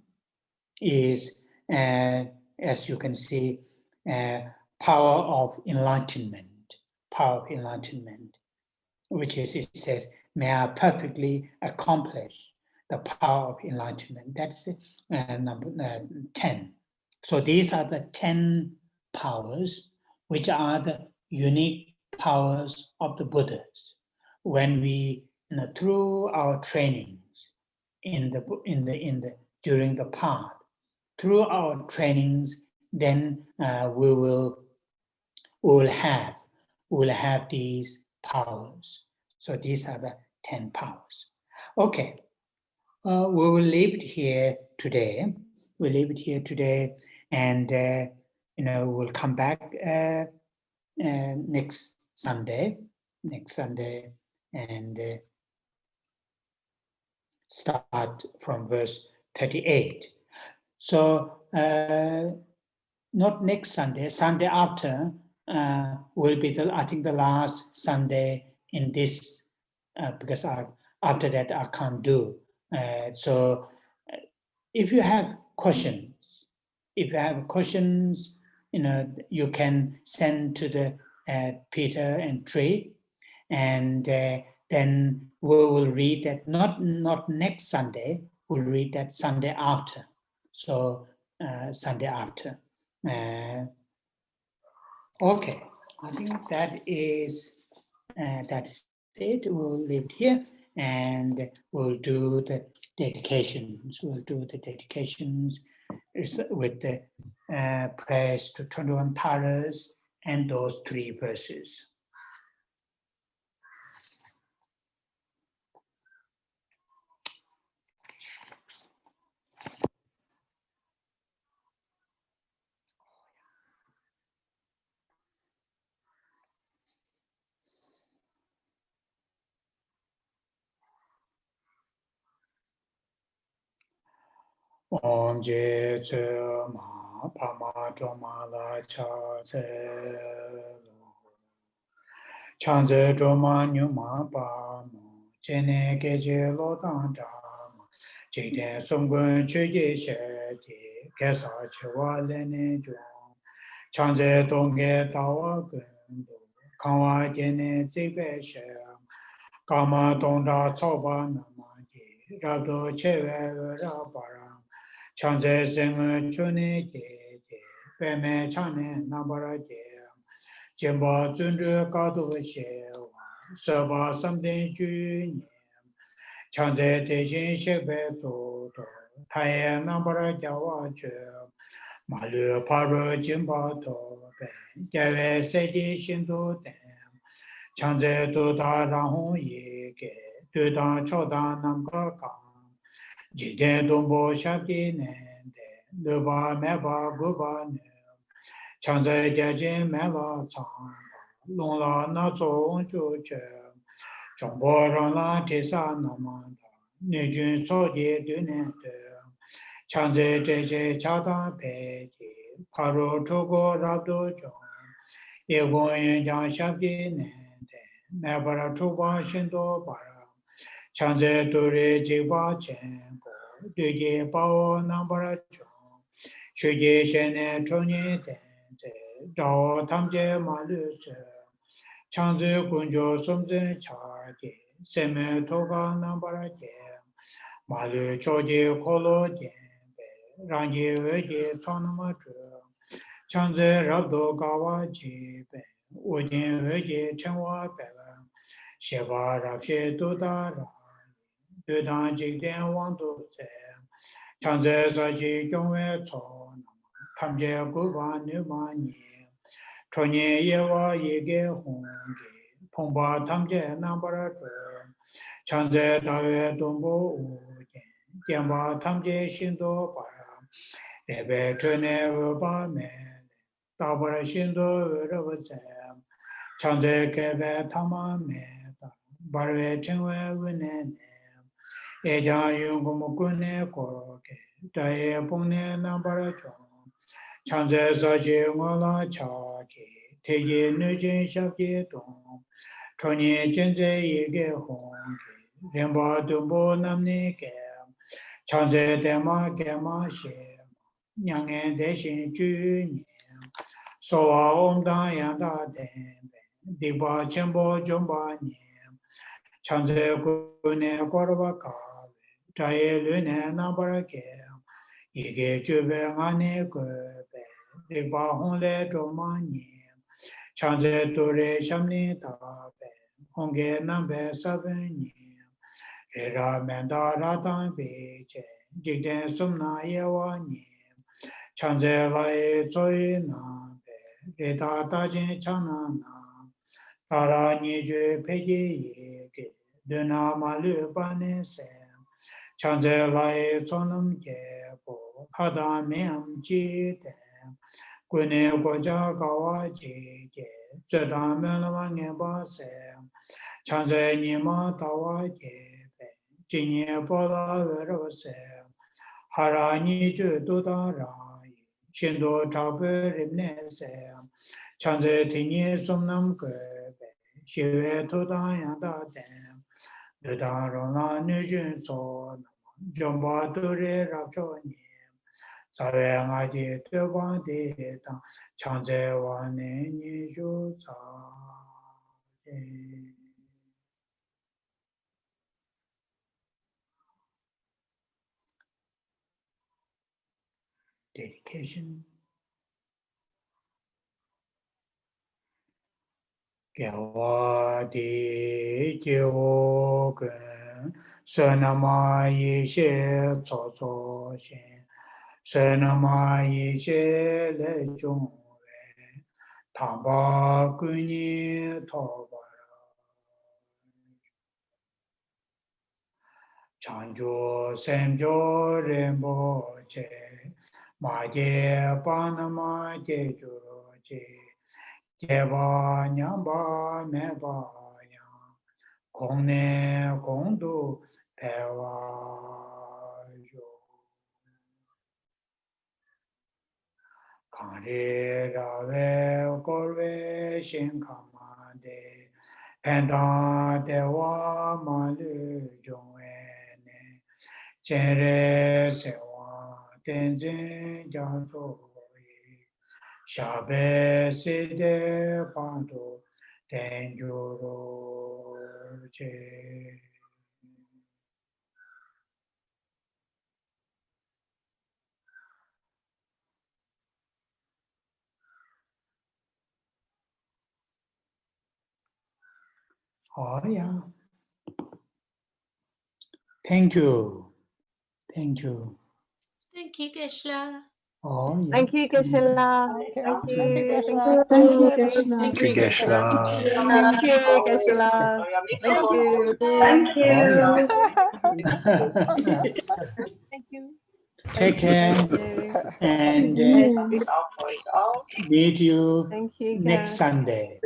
is, as you can see, power of enlightenment, which is, it says, may I perfectly accomplish the power of enlightenment. That's number 10. So these are the 10 powers, which are the unique powers of the Buddhas. When we, through our trainings during the path, through our trainings, then we will have these powers. So these are the 10 powers. Okay, we will leave it here today. And we'll come back next Sunday, and start from verse 38. So not next Sunday, Sunday after will be I think the last Sunday in this, because after that I can't do. So if you have questions, you can send to the Peter and Tree, and then we will read that, not next Sunday, we'll read that Sunday after. So Sunday after. Okay, I think that is it. We'll leave it here, and we'll do the dedications. With the prayers to 21 Taras and those 3 verses. Om Jetsun Drakpa Shedrup Chanze Droma Nyuma Pamo Chene Geje Lodan Drama Jiten Sumgun Chuje Sheti Kesa Chewa Lene Drum Chanze Donge Tawa Gundu Kawa Jene Zibe Shem Kama Donda Tsoba Namaji Rabdo Chewe Rabaram Chanze Seme Chune Jeje Peme Chane Nabara Jemba Zundru Kado Shewa Saba Samden Junyam Chanze Tejin Shebe Zoto Taya Nambara Jawa Jem Malu Paro Jimba Tobe Jawe Seji Shindu Dem Chanze Duda Rahon Yeke Dudan Chodan Namka Kam Jiden Dumbo Shabdi Nende Luba Meba Guba Nem Chanze Jajin Mela Tsang Longla Nazo Juche Chombo Rangla Tisa Namanda Nijun Soje Dunende Chanze Jeje Chada Peji Paro Chogo Rabdo Jong Ego Yang Shabdi Nende Mebara Choba Shindo Bara Chanze Dore Jiwa Chenpo Duje Bao Nambara Jong Shuje Shene Chonye Den Dao Tamje Malu Se Chanze kunjo sumze chage, seme toba nambara je, malu choje kolo jembe, rangi oje sonama ju, chanze rabdo gawa jebe, ujin oje chenwa bela, sheba rabshe dudara, dudan jikden wangdu ze, chanze saji gyongwe cho, tamje guba numa nye, Chonye yewa yege honge, pongpa tamje nambara zhe, chanze dawe dombo uje, dianpa tamje shindo para, rebe chone weba me, dabara shindo wera ze, chanze kebe tama me, barwe chengwe wene ne, ejan yungumu kune koroke, daye pongne nambara chon, chanze saji ngola chake, teje nujin shabje dong, chonye jenze yege honge, rinpa dumbo namne ke, chanze dema gema she, nyangen deshin ju nye, sowa omdan yanda denbe, dikpa chenpo jomba nye, chanze kune korba kawe, chaye lune nambara ke, yege jube ngane gobe, dikpa hongle joma nye, chanze tore shamni tabe, honge nambe sabe nye, rera menda ratan beche, jikden sumna yewa nye, chanze lae soye nabe, reta tajin chana na, tara nye ju peje yege, duna malu bane se, chanze lae sonam jebo, hada meam jite, kune goja gawa jeje, zedam melwa ngeba se, chanze nima tawa jebe, jinye pola verwa se, hara niju duda rai, shindo chabu rimne se, chanze tinye somnam gebe, shive tuda yanda den, duda rona nijun so, jomba dure rapcho nye, sawe ngaji tuban de tang, chanze wane niju sa. Dedication. Gyawa di jiwo gun, sunama yishe tso tso shen, sunama yishe le jungwe, tamba kuni tobara. Chanjo semjo rembo che, maje panama je juro che, jeba nyamba meba yang, kongne kondu pewa yo. Kanre rave korve shinkamade, penda dewa malu jongwe, chere sewa tenzin janso yi, shabe sede pando tenjuro che. Oh yeah. Thank you. Thank you. Thank you, Geshe. Oh yeah. Thank you, Geshe. Thank you, Thank you. Geshe. Thank you, Krishna. Thank you, Geshe. Thank you, Geshe. Thank you. Thank Oh yeah. you. Thank you. Take care and meet you Thank you. next Sunday.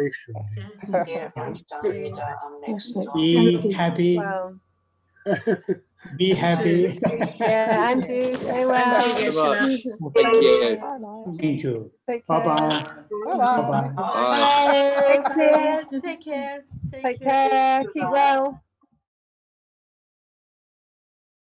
Thank Be you. happy. Well, Be happy. yeah, Andrew, stay well. Thank you. Bye-bye. Thank you. Take Bye care. bye. Bye-bye. Bye bye. Bye. Bye. Take care. Take care. Take care. Keep well.